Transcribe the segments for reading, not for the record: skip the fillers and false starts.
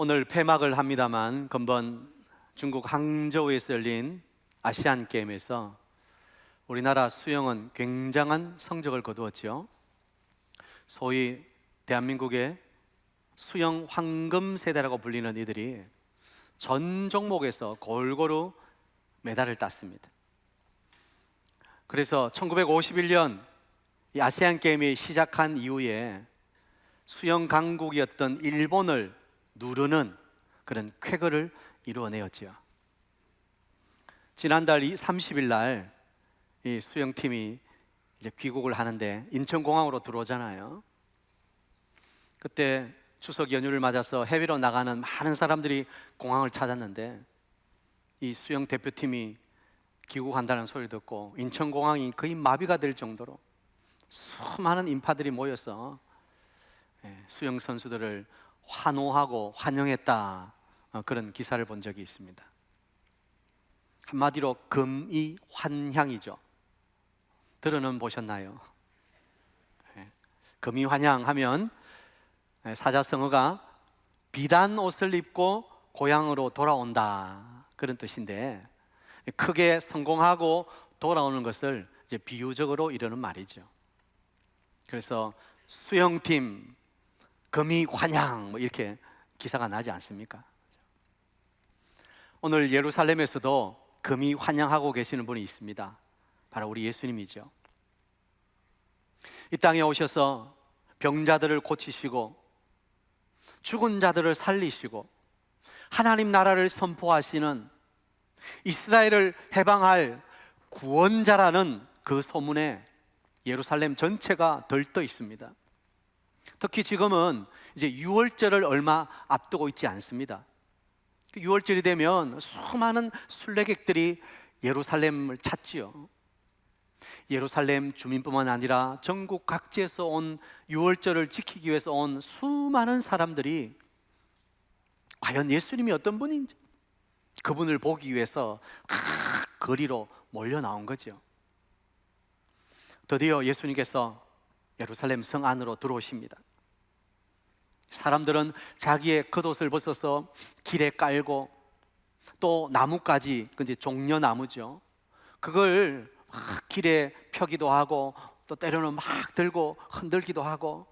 오늘 폐막을 합니다만 금번 중국 항저우에서 열린 아시안 게임에서 우리나라 수영은 굉장한 성적을 거두었죠. 소위 대한민국의 수영 황금 세대라고 불리는 이들이 전 종목에서 골고루 메달을 땄습니다. 그래서 1951년 이 아시안 게임이 시작한 이후에 수영 강국이었던 일본을 누르는 그런 쾌거를 이루어내었지요. 지난달 30일 날 이 수영팀이 이제 귀국을 하는데 인천공항으로 들어오잖아요. 그때 추석 연휴를 맞아서 해외로 나가는 많은 사람들이 공항을 찾았는데 이 수영 대표팀이 귀국한다는 소리를 듣고 인천공항이 거의 마비가 될 정도로 수많은 인파들이 모여서 수영 선수들을 환호하고 환영했다, 그런 기사를 본 적이 있습니다. 한마디로 금이환향이죠. 들어는 보셨나요? 금이환향하면 사자성어가 비단 옷을 입고 고향으로 돌아온다, 그런 뜻인데 크게 성공하고 돌아오는 것을 이제 비유적으로 이르는 말이죠. 그래서 수영팀 금이환향 이렇게 기사가 나지 않습니까? 오늘 예루살렘에서도 금이환향하고 계시는 분이 있습니다. 바로 우리 예수님이죠. 이 땅에 오셔서 병자들을 고치시고 죽은 자들을 살리시고 하나님 나라를 선포하시는 이스라엘을 해방할 구원자라는 그 소문에 예루살렘 전체가 들떠 있습니다. 특히 지금은 이제 유월절을 얼마 앞두고 있지 않습니다. 유월절이 되면 수많은 순례객들이 예루살렘을 찾지요. 예루살렘 주민뿐만 아니라 전국 각지에서 온 유월절을 지키기 위해서 온 수많은 사람들이 과연 예수님이 어떤 분인지 그분을 보기 위해서 거리로 몰려 나온 거죠. 드디어 예수님께서 예루살렘 성 안으로 들어오십니다. 사람들은 자기의 겉옷을 벗어서 길에 깔고 또 나무까지, 그 이제 종려나무죠, 그걸 막 길에 펴기도 하고 또 때로는 막 들고 흔들기도 하고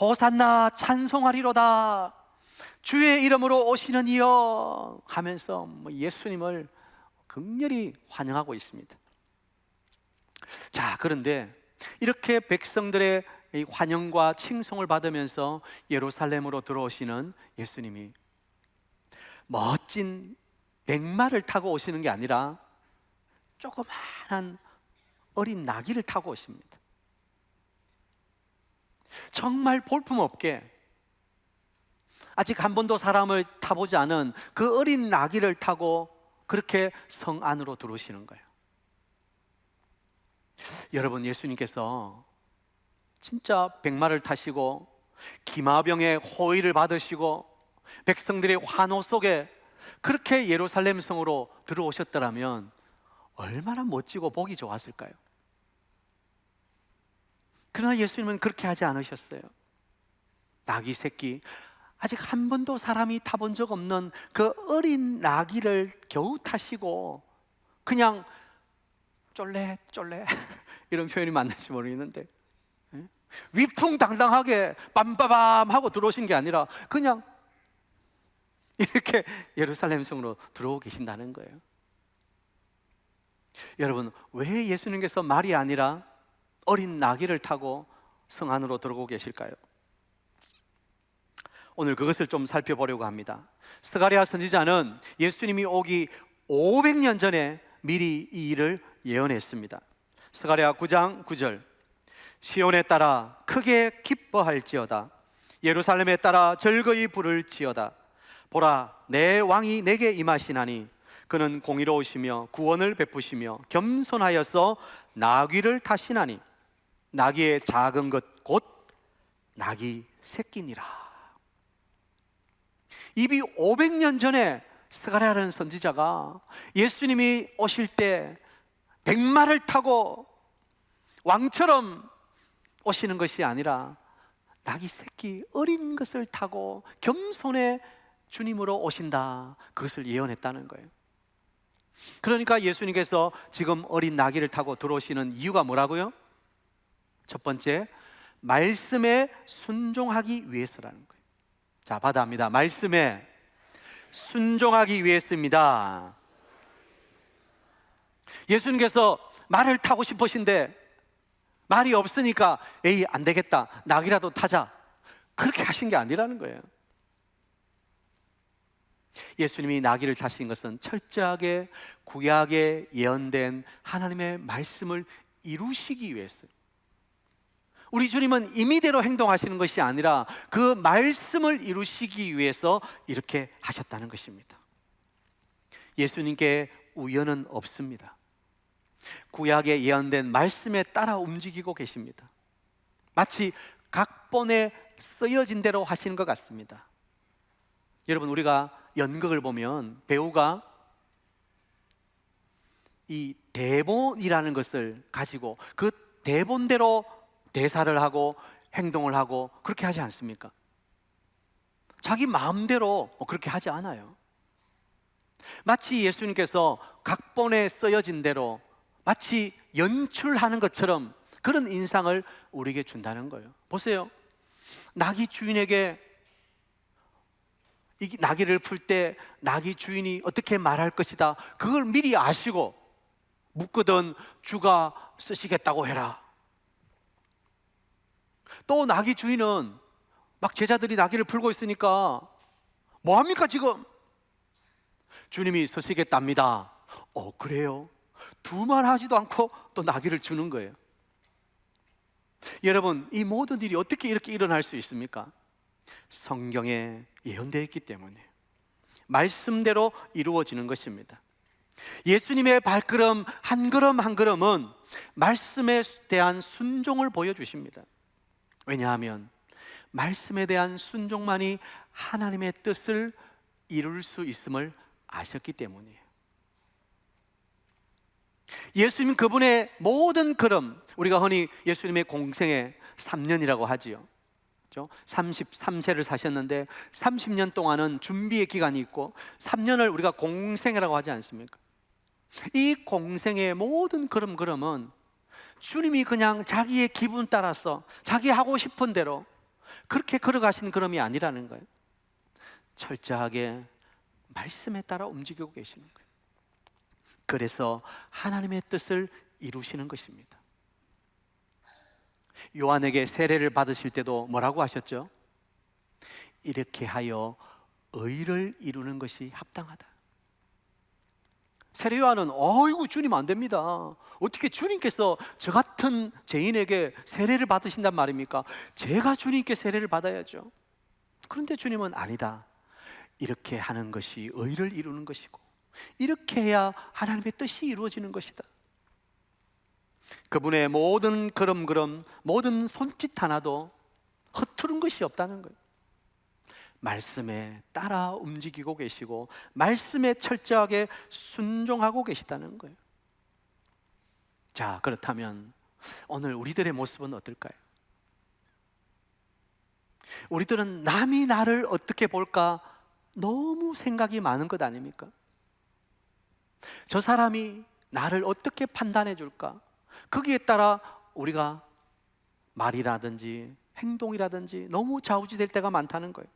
호산나 찬송하리로다 주의 이름으로 오시는 이여 하면서 예수님을 극렬히 환영하고 있습니다. 자, 그런데 이렇게 백성들의 이 환영과 칭송을 받으면서 예루살렘으로 들어오시는 예수님이 멋진 백마를 타고 오시는 게 아니라 조그마한 어린 나귀를 타고 오십니다. 정말 볼품없게 아직 한 번도 사람을 타보지 않은 그 어린 나귀를 타고 그렇게 성 안으로 들어오시는 거예요. 여러분, 예수님께서 진짜 백마를 타시고 기마병의 호의를 받으시고 백성들의 환호 속에 그렇게 예루살렘 성으로 들어오셨더라면 얼마나 멋지고 보기 좋았을까요? 그러나 예수님은 그렇게 하지 않으셨어요. 나귀 새끼, 아직 한 번도 사람이 타본 적 없는 그 어린 나귀를 겨우 타시고 그냥 쫄래쫄래 이런 표현이 맞는지 모르겠는데 위풍당당하게 빰빠밤 하고 들어오신 게 아니라 그냥 이렇게 예루살렘 성으로 들어오고 계신다는 거예요. 여러분, 왜 예수님께서 말이 아니라 어린 나귀를 타고 성 안으로 들어오고 계실까요? 오늘 그것을 좀 살펴보려고 합니다. 스가랴 선지자는 예수님이 오기 500년 전에 미리 이 일을 예언했습니다. 스가랴 9장 9절, 시온에 따라 크게 기뻐할지어다 예루살렘에 따라 즐거이 부를지어다 보라, 내 왕이 내게 임하시나니 그는 공의로우시며 구원을 베푸시며 겸손하여서 나귀를 타시나니 나귀의 작은 것 곧 나귀 새끼니라. 이미 500년 전에 스가랴라는 선지자가 예수님이 오실 때 백마를 타고 왕처럼 오시는 것이 아니라 나귀 새끼 어린 것을 타고 겸손의 주님으로 오신다, 그것을 예언했다는 거예요. 그러니까 예수님께서 지금 어린 나귀를 타고 들어오시는 이유가 뭐라고요? 첫 번째, 말씀에 순종하기 위해서라는 거예요. 자, 받아합니다. 말씀에 순종하기 위해서입니다. 예수님께서 말을 타고 싶으신데 말이 없으니까 에이, 안 되겠다, 나귀라도 타자, 그렇게 하신 게 아니라는 거예요. 예수님이 나귀를 타신 것은 철저하게 구약에 예언된 하나님의 말씀을 이루시기 위해서요. 우리 주님은 임의대로 행동하시는 것이 아니라 그 말씀을 이루시기 위해서 이렇게 하셨다는 것입니다. 예수님께 우연은 없습니다. 구약에 예언된 말씀에 따라 움직이고 계십니다. 마치 각본에 쓰여진 대로 하시는 것 같습니다. 여러분, 우리가 연극을 보면 배우가 이 대본이라는 것을 가지고 그 대본대로 대사를 하고 행동을 하고 그렇게 하지 않습니까? 자기 마음대로 그렇게 하지 않아요. 마치 예수님께서 각본에 쓰여진 대로 마치 연출하는 것처럼 그런 인상을 우리에게 준다는 거예요. 보세요. 나귀 주인에게 이 나귀를 풀 때 나귀 주인이 어떻게 말할 것이다, 그걸 미리 아시고 묻거든 주가 쓰시겠다고 해라. 또 나귀 주인은 막 제자들이 나귀를 풀고 있으니까 뭐합니까 지금? 주님이 쓰시겠답니다. 그래요? 두말 하지도 않고 또 나귀를 주는 거예요. 여러분, 이 모든 일이 어떻게 이렇게 일어날 수 있습니까? 성경에 예언되어 있기 때문에 말씀대로 이루어지는 것입니다. 예수님의 발걸음 한 걸음 한 걸음은 말씀에 대한 순종을 보여주십니다. 왜냐하면 말씀에 대한 순종만이 하나님의 뜻을 이룰 수 있음을 아셨기 때문이에요. 예수님 그분의 모든 걸음, 우리가 흔히 예수님의 공생애 3년이라고 하지요. 33세를 사셨는데 30년 동안은 준비의 기간이 있고 3년을 우리가 공생애라고 하지 않습니까? 이 공생의 모든 걸음은 주님이 그냥 자기의 기분 따라서 자기 하고 싶은 대로 그렇게 걸어가신 걸음이 아니라는 거예요. 철저하게 말씀에 따라 움직이고 계시는 거예요. 그래서 하나님의 뜻을 이루시는 것입니다. 요한에게 세례를 받으실 때도 뭐라고 하셨죠? 이렇게 하여 의를 이루는 것이 합당하다. 세례 요한은 어이구 주님 안 됩니다, 어떻게 주님께서 저 같은 죄인에게 세례를 받으신단 말입니까? 제가 주님께 세례를 받아야죠. 그런데 주님은 아니다, 이렇게 하는 것이 의를 이루는 것이고 이렇게 해야 하나님의 뜻이 이루어지는 것이다. 그분의 모든 걸음, 모든 손짓 하나도 허투른 것이 없다는 거예요. 말씀에 따라 움직이고 계시고 말씀에 철저하게 순종하고 계시다는 거예요. 자, 그렇다면 오늘 우리들의 모습은 어떨까요? 우리들은 남이 나를 어떻게 볼까 너무 생각이 많은 것 아닙니까? 저 사람이 나를 어떻게 판단해 줄까? 거기에 따라 우리가 말이라든지 행동이라든지 너무 좌우지될 때가 많다는 거예요.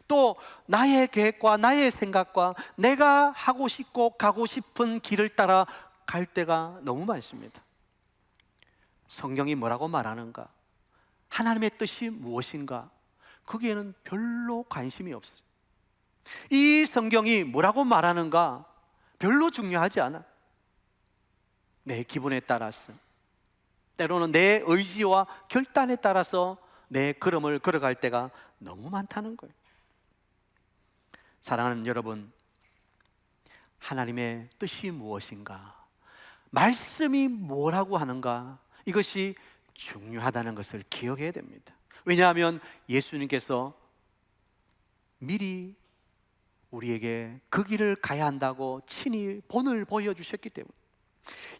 또 나의 계획과 나의 생각과 내가 하고 싶고 가고 싶은 길을 따라 갈 때가 너무 많습니다. 성경이 뭐라고 말하는가? 하나님의 뜻이 무엇인가? 거기에는 별로 관심이 없어요. 이 성경이 뭐라고 말하는가? 별로 중요하지 않아. 내 기분에 따라서, 때로는 내 의지와 결단에 따라서 내 걸음을 걸어갈 때가 너무 많다는 거예요. 사랑하는 여러분, 하나님의 뜻이 무엇인가, 말씀이 뭐라고 하는가, 이것이 중요하다는 것을 기억해야 됩니다. 왜냐하면 예수님께서 미리 우리에게 그 길을 가야 한다고 친히 본을 보여주셨기 때문에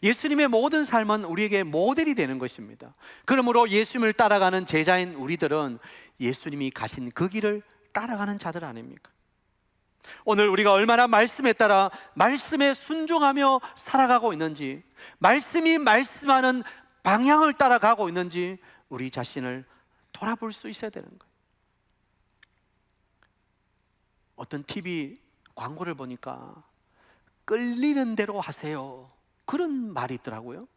예수님의 모든 삶은 우리에게 모델이 되는 것입니다. 그러므로 예수님을 따라가는 제자인 우리들은 예수님이 가신 그 길을 따라가는 자들 아닙니까? 오늘 우리가 얼마나 말씀에 따라 말씀에 순종하며 살아가고 있는지, 말씀이 말씀하는 방향을 따라가고 있는지 우리 자신을 돌아볼 수 있어야 되는 거예요. 어떤 TV 광고를 보니까 끌리는 대로 하세요, 그런 말이 있더라고요.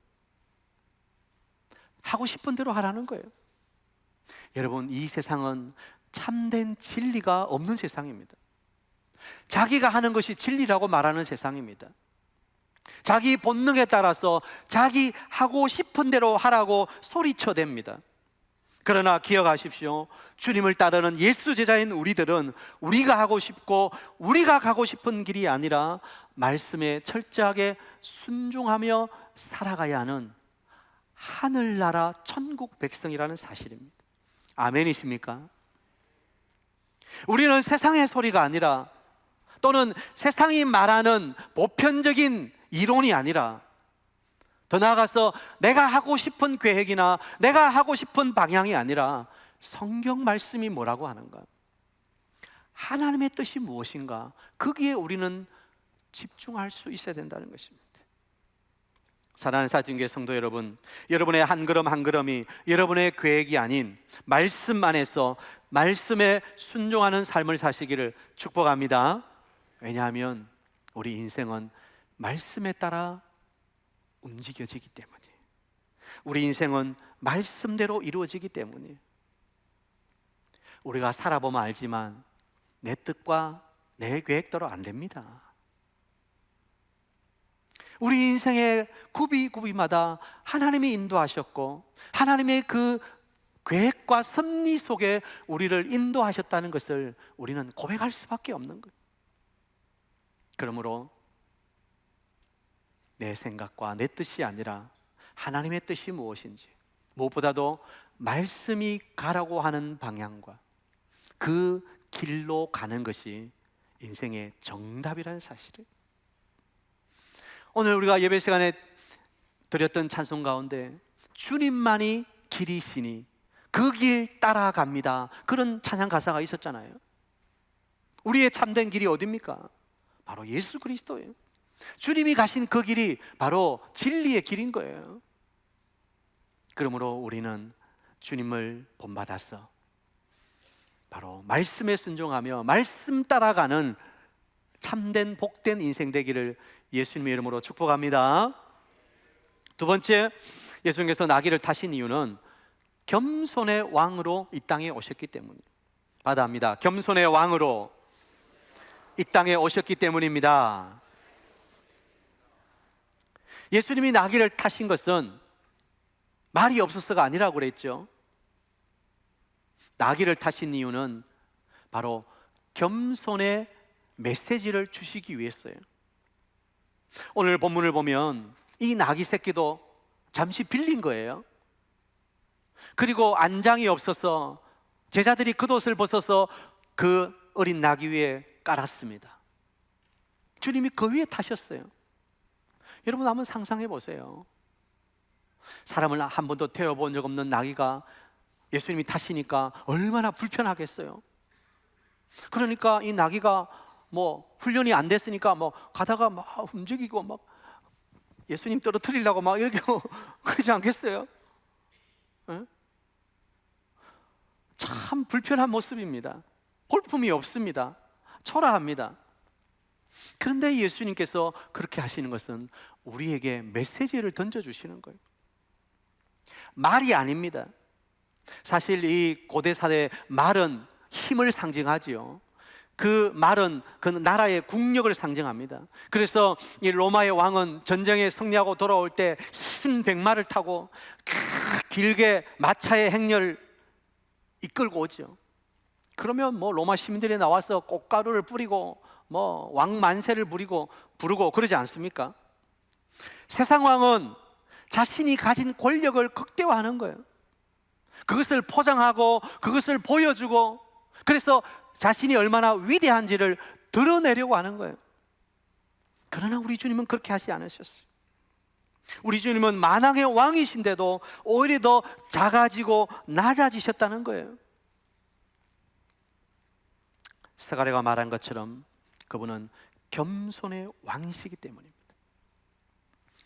하고 싶은 대로 하라는 거예요. 여러분, 이 세상은 참된 진리가 없는 세상입니다. 자기가 하는 것이 진리라고 말하는 세상입니다. 자기 본능에 따라서 자기 하고 싶은 대로 하라고 소리쳐댑니다. 그러나 기억하십시오. 주님을 따르는 예수 제자인 우리들은 우리가 하고 싶고 우리가 가고 싶은 길이 아니라 말씀에 철저하게 순종하며 살아가야 하는 하늘나라 천국 백성이라는 사실입니다. 아멘이십니까? 우리는 세상의 소리가 아니라, 또는 세상이 말하는 보편적인 이론이 아니라, 더 나아가서 내가 하고 싶은 계획이나 내가 하고 싶은 방향이 아니라 성경 말씀이 뭐라고 하는가, 하나님의 뜻이 무엇인가, 거기에 우리는 집중할 수 있어야 된다는 것입니다. 사랑하는 사랑교회 성도 여러분, 여러분의 한 걸음 한 걸음이 여러분의 계획이 아닌 말씀 안에서 말씀에 순종하는 삶을 사시기를 축복합니다. 왜냐하면 우리 인생은 말씀에 따라 움직여지기 때문에, 우리 인생은 말씀대로 이루어지기 때문에, 우리가 살아보면 알지만 내 뜻과 내 계획대로 안 됩니다. 우리 인생의 구비구비마다 하나님이 인도하셨고 하나님의 그 계획과 섭리 속에 우리를 인도하셨다는 것을 우리는 고백할 수밖에 없는 거예요. 그러므로 내 생각과 내 뜻이 아니라 하나님의 뜻이 무엇인지, 무엇보다도 말씀이 가라고 하는 방향과 그 길로 가는 것이 인생의 정답이라는 사실을, 오늘 우리가 예배 시간에 드렸던 찬송 가운데 주님만이 길이시니 그 길 따라갑니다, 그런 찬양 가사가 있었잖아요. 우리의 참된 길이 어디입니까? 바로 예수 그리스도예요. 주님이 가신 그 길이 바로 진리의 길인 거예요. 그러므로 우리는 주님을 본받아서 바로 말씀에 순종하며 말씀 따라가는 참된 복된 인생 되기를 예수님의 이름으로 축복합니다. 두 번째, 예수님께서 나귀를 타신 이유는 겸손의 왕으로 이 땅에 오셨기 때문입니다. 받아합니다. 겸손의 왕으로 이 땅에 오셨기 때문입니다. 예수님이 나귀를 타신 것은 말이 없어서가 아니라고 그랬죠. 나귀를 타신 이유는 바로 겸손의 메시지를 주시기 위해서예요. 오늘 본문을 보면 이 나귀 새끼도 잠시 빌린 거예요. 그리고 안장이 없어서 제자들이 겉옷을 벗어서 그 어린 나귀 위에 깔았습니다. 주님이 그 위에 타셨어요. 여러분 한번 상상해 보세요. 사람을 한 번도 태워본 적 없는 나귀가 예수님이 타시니까 얼마나 불편하겠어요. 그러니까 이 나귀가 뭐 훈련이 안 됐으니까 뭐 가다가 막 움직이고 막 예수님 떨어뜨리려고 막 이렇게 그러지 않겠어요? 네? 참 불편한 모습입니다. 볼품이 없습니다. 초라합니다. 그런데 예수님께서 그렇게 하시는 것은 우리에게 메시지를 던져주시는 거예요. 말이 아닙니다. 사실 이 고대사의 말은 힘을 상징하지요. 그 말은 그 나라의 국력을 상징합니다. 그래서 이 로마의 왕은 전쟁에 승리하고 돌아올 때 흰 백마를 타고 길게 마차의 행렬을 이끌고 오죠. 그러면 뭐 로마 시민들이 나와서 꽃가루를 뿌리고 뭐 왕만세를 부르고 그러지 않습니까? 세상 왕은 자신이 가진 권력을 극대화하는 거예요. 그것을 포장하고 그것을 보여주고, 그래서 자신이 얼마나 위대한지를 드러내려고 하는 거예요. 그러나 우리 주님은 그렇게 하지 않으셨어요. 우리 주님은 만왕의 왕이신데도 오히려 더 작아지고 낮아지셨다는 거예요. 스가랴가 말한 것처럼 그분은 겸손의 왕이시기 때문입니다.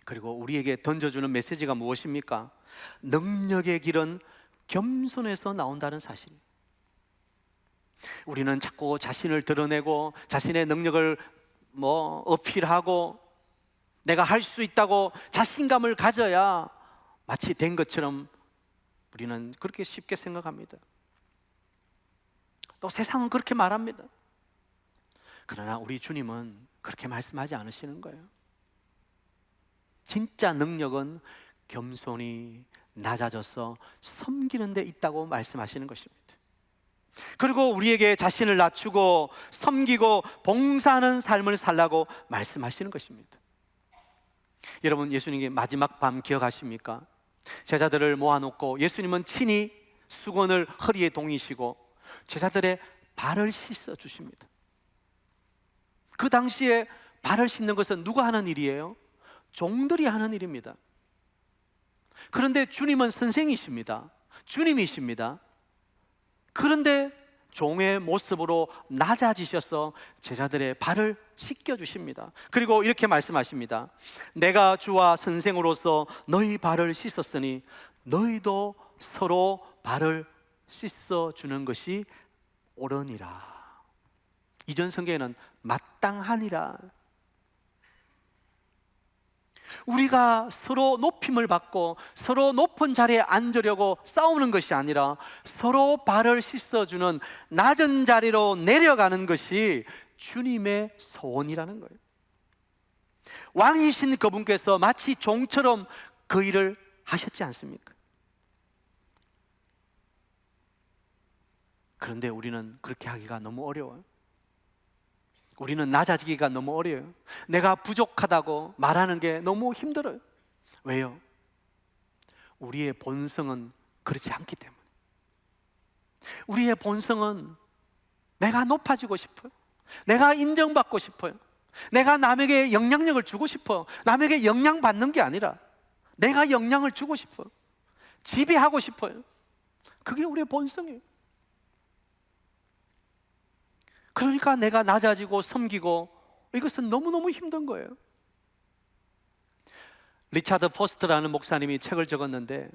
그리고 우리에게 던져주는 메시지가 무엇입니까? 능력의 길은 겸손에서 나온다는 사실이에요. 우리는 자꾸 자신을 드러내고 자신의 능력을 어필하고 내가 할 수 있다고 자신감을 가져야 마치 된 것처럼 우리는 그렇게 쉽게 생각합니다. 또 세상은 그렇게 말합니다. 그러나 우리 주님은 그렇게 말씀하지 않으시는 거예요. 진짜 능력은 겸손히 낮아져서 섬기는 데 있다고 말씀하시는 것입니다. 그리고 우리에게 자신을 낮추고 섬기고 봉사하는 삶을 살라고 말씀하시는 것입니다. 여러분, 예수님의 마지막 밤 기억하십니까? 제자들을 모아놓고 예수님은 친히 수건을 허리에 동이시고 제자들의 발을 씻어 주십니다. 그 당시에 발을 씻는 것은 누가 하는 일이에요? 종들이 하는 일입니다. 그런데 주님은 선생이십니다. 주님이십니다. 그런데 종의 모습으로 낮아지셔서 제자들의 발을 씻겨주십니다. 그리고 이렇게 말씀하십니다. 내가 주와 선생으로서 너희 발을 씻었으니 너희도 서로 발을 씻어주는 것이 옳으니라. 이전 성경에는 마땅하니라. 우리가 서로 높임을 받고 서로 높은 자리에 앉으려고 싸우는 것이 아니라 서로 발을 씻어주는 낮은 자리로 내려가는 것이 주님의 소원이라는 거예요. 왕이신 그분께서 마치 종처럼 그 일을 하셨지 않습니까? 그런데 우리는 그렇게 하기가 너무 어려워요. 우리는 낮아지기가 너무 어려워요. 내가 부족하다고 말하는 게 너무 힘들어요. 왜요? 우리의 본성은 그렇지 않기 때문에. 우리의 본성은 내가 높아지고 싶어요. 내가 인정받고 싶어요. 내가 남에게 영향력을 주고 싶어요. 남에게 영향받는 게 아니라 내가 영향을 주고 싶어요. 지배하고 싶어요. 그게 우리의 본성이에요. 그러니까 내가 낮아지고 섬기고 이것은 너무너무 힘든 거예요. 리차드 포스트라는 목사님이 책을 적었는데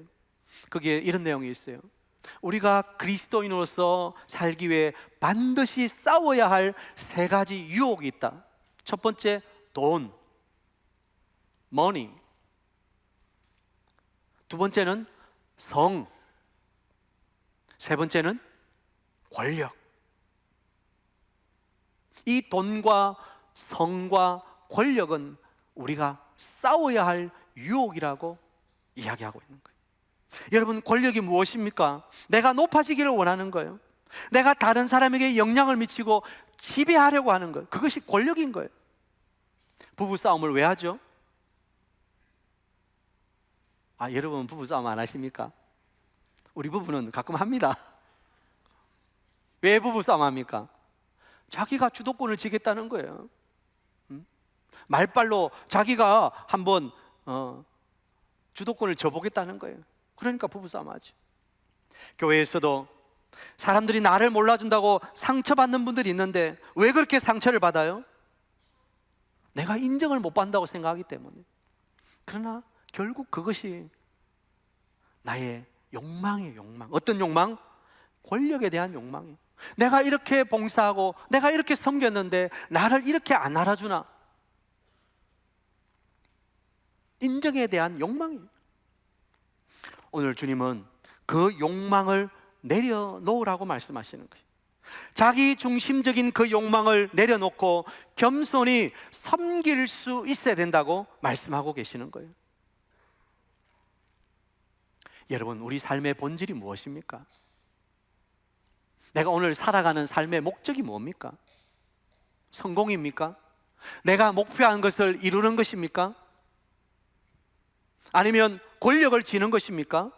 거기에 이런 내용이 있어요. 우리가 그리스도인으로서 살기 위해 반드시 싸워야 할 세 가지 유혹이 있다. 첫 번째, 돈, money. 두 번째는 성. 세 번째는 권력. 이 돈과 성과 권력은 우리가 싸워야 할 유혹이라고 이야기하고 있는 거예요. 여러분, 권력이 무엇입니까? 내가 높아지기를 원하는 거예요. 내가 다른 사람에게 영향을 미치고 지배하려고 하는 거예요. 그것이 권력인 거예요. 부부싸움을 왜 하죠? 여러분 부부싸움 안 하십니까? 우리 부부는 가끔 합니다. 왜 부부싸움 합니까? 자기가 주도권을 지겠다는 거예요. 말빨로 자기가 한번 주도권을 져보겠다는 거예요. 그러니까 부부싸움 하지. 교회에서도 사람들이 나를 몰라준다고 상처받는 분들이 있는데 왜 그렇게 상처를 받아요? 내가 인정을 못 받는다고 생각하기 때문에. 그러나 결국 그것이 나의 욕망이에요. 욕망. 어떤 욕망? 권력에 대한 욕망이에요. 내가 이렇게 봉사하고 내가 이렇게 섬겼는데 나를 이렇게 안 알아주나? 인정에 대한 욕망이에요. 오늘 주님은 그 욕망을 내려놓으라고 말씀하시는 거예요. 자기 중심적인 그 욕망을 내려놓고 겸손히 섬길 수 있어야 된다고 말씀하고 계시는 거예요. 여러분, 우리 삶의 본질이 무엇입니까? 내가 오늘 살아가는 삶의 목적이 뭡니까? 성공입니까? 내가 목표한 것을 이루는 것입니까? 아니면 권력을 쥐는 것입니까?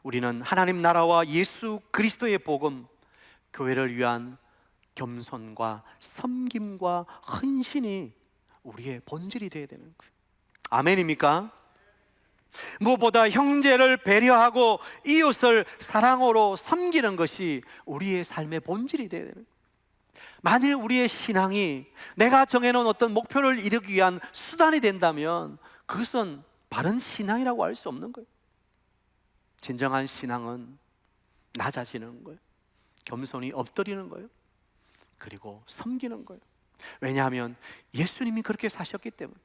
우리는 하나님 나라와 예수 그리스도의 복음, 교회를 위한 겸손과 섬김과 헌신이 우리의 본질이 되어야 되는 거예요. 아멘입니까? 무엇보다 형제를 배려하고 이웃을 사랑으로 섬기는 것이 우리의 삶의 본질이 되어야 되는 거예요. 만일 우리의 신앙이 내가 정해놓은 어떤 목표를 이루기 위한 수단이 된다면 그것은 바른 신앙이라고 할 수 없는 거예요. 진정한 신앙은 낮아지는 거예요. 겸손히 엎드리는 거예요. 그리고 섬기는 거예요. 왜냐하면 예수님이 그렇게 사셨기 때문에.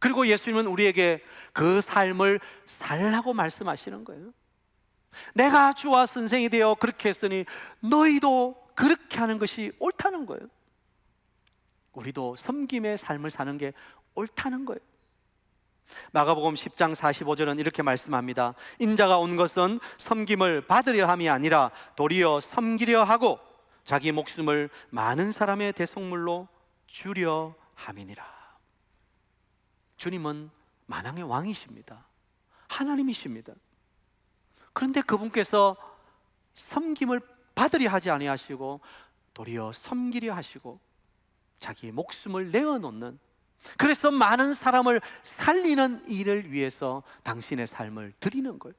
그리고 예수님은 우리에게 그 삶을 살라고 말씀하시는 거예요. 내가 주와 선생이 되어 그렇게 했으니 너희도 그렇게 하는 것이 옳다는 거예요. 우리도 섬김의 삶을 사는 게 옳다는 거예요. 마가복음 10장 45절은 이렇게 말씀합니다. 인자가 온 것은 섬김을 받으려 함이 아니라 도리어 섬기려 하고 자기 목숨을 많은 사람의 대속물로 주려 함이니라. 주님은 만왕의 왕이십니다. 하나님이십니다. 그런데 그분께서 섬김을 받으려 하지 아니하시고 도리어 섬기려 하시고 자기 목숨을 내어놓는, 그래서 많은 사람을 살리는 일을 위해서 당신의 삶을 드리는 거예요.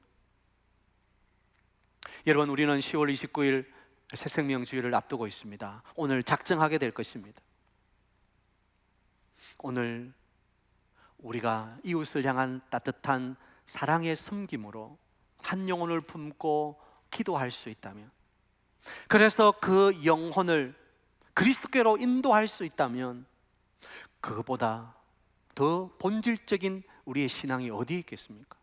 여러분, 우리는 10월 29일 새생명주의를 앞두고 있습니다. 오늘 작정하게 될 것입니다. 오늘 우리가 이웃을 향한 따뜻한 사랑의 섬김으로 한 영혼을 품고 기도할 수 있다면, 그래서 그 영혼을 그리스도께로 인도할 수 있다면, 그것보다 더 본질적인 우리의 신앙이 어디에 있겠습니까?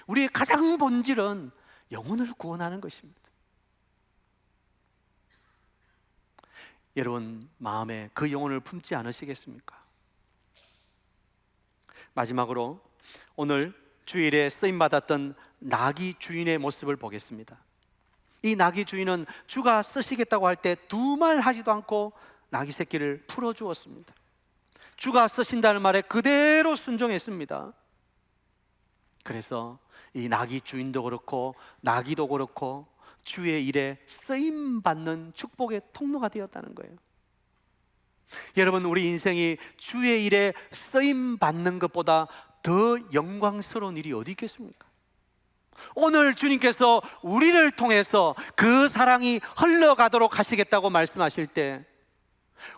우리의 가장 본질은 영혼을 구원하는 것입니다. 여러분 마음에 그 영혼을 품지 않으시겠습니까? 마지막으로 오늘 주일에 쓰임받았던 나귀 주인의 모습을 보겠습니다. 이 나귀 주인은 주가 쓰시겠다고 할 때 두 말 하지도 않고 나귀 새끼를 풀어주었습니다. 주가 쓰신다는 말에 그대로 순종했습니다. 그래서 이 나귀 주인도 그렇고 나귀도 그렇고 주의 일에 쓰임받는 축복의 통로가 되었다는 거예요. 여러분, 우리 인생이 주의 일에 쓰임받는 것보다 더 영광스러운 일이 어디 있겠습니까? 오늘 주님께서 우리를 통해서 그 사랑이 흘러가도록 하시겠다고 말씀하실 때,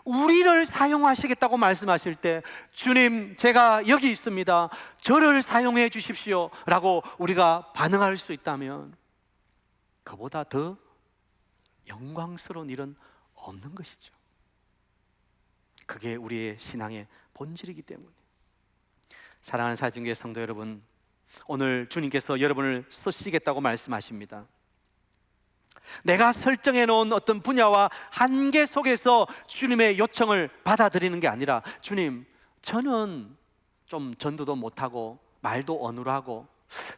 우리를 사용하시겠다고 말씀하실 때, 주님 제가 여기 있습니다, 저를 사용해 주십시오 라고 우리가 반응할 수 있다면 그보다 더 영광스러운 일은 없는 것이죠. 그게 우리의 신앙의 본질이기 때문에. 사랑하는 사진교회 성도 여러분, 오늘 주님께서 여러분을 쓰시겠다고 말씀하십니다. 내가 설정해 놓은 어떤 분야와 한계 속에서 주님의 요청을 받아들이는 게 아니라, 주님 저는 좀 전도도 못하고 말도 어눌하고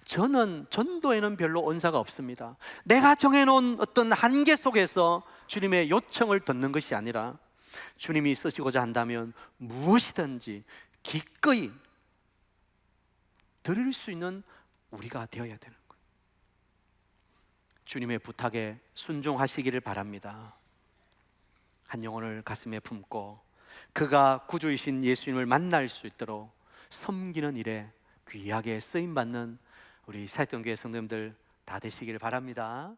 저는 전도에는 별로 언사가 없습니다. 내가 정해놓은 어떤 한계 속에서 주님의 요청을 듣는 것이 아니라 주님이 쓰시고자 한다면 무엇이든지 기꺼이 드릴 수 있는 우리가 되어야 되는 거예요. 주님의 부탁에 순종하시기를 바랍니다. 한 영혼을 가슴에 품고 그가 구주이신 예수님을 만날 수 있도록 섬기는 일에 귀하게 쓰임받는 우리 사역동교회 성도님들 다 되시기를 바랍니다.